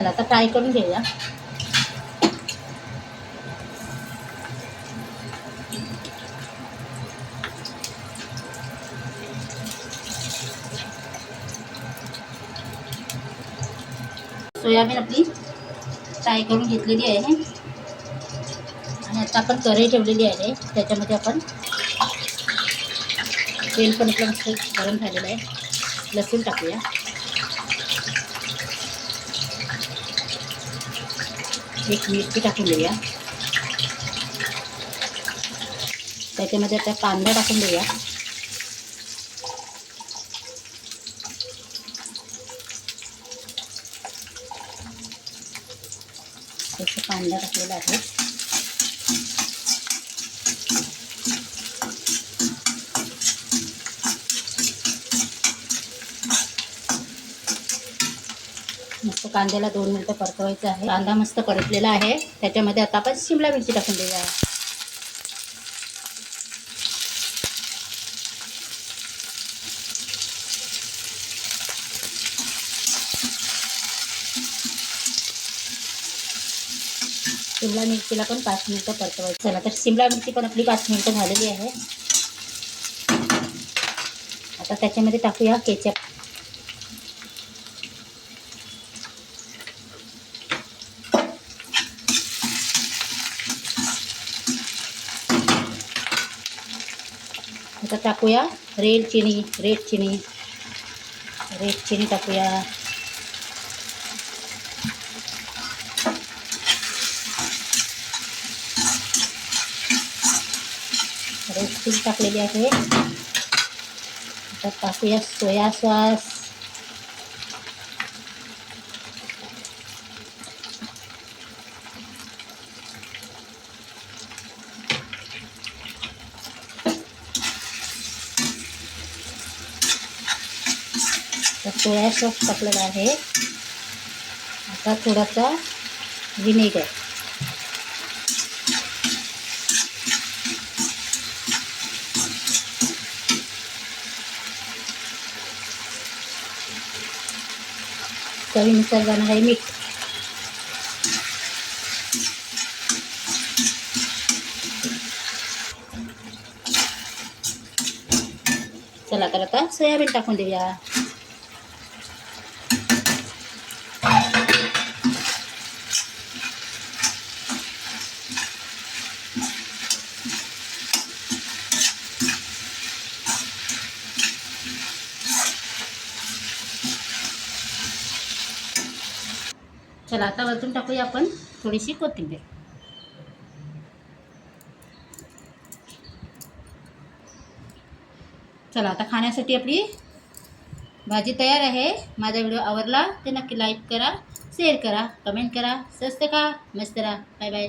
आता फ्राय करून घेऊया. सोयाबीन आपली फ्राय करून घेतलेली आहे आणि आता आपण कढई ठेवलेली आहे. त्याच्यामध्ये आपण तेल पण आपलं मस्त गरम झालेलं आहे. लसूण टाकूया. एक मिरची टाकून देऊया. त्याच्यामध्ये आता कांदा टाकून देऊया. त्याचा कांदा टाकलेला आहे. मस्त कांद्याला 2 मिनिटं परतवायचं आहे. कांदा मस्त परतलेला आहे. त्याच्यामध्ये आता आपण शिमला मिरची टाकून देऊया. शिमला मिरचीला पण 5 मिनिटं परतवायचं. चला तर शिमला मिरची पण आपली 5 मिनिटं झालेली आहे. आता त्याच्यामध्ये टाकूया केचप. आता टाकूया रेड चिली टाकूया. रेड चिली टाकलेली आहे. आता टाकूया सोया सॉस. सोया सॉस टाकलेला आहे. आता थोडासा विनेगर. चवीनुसार जाणार आहे मीठ. चला तर आता सोयाबीन टाकून देऊया. चला आता वरतून टाकूया आपण थोडीशी कोथिंबीर. चला आता खाण्यासाठी आपली भाजी तयार आहे. माझा व्हिडिओ आवडला तर नक्की लाईक करा, शेअर करा, कमेंट करा. स्वस्त खा, मस्त राहा. Bye bye.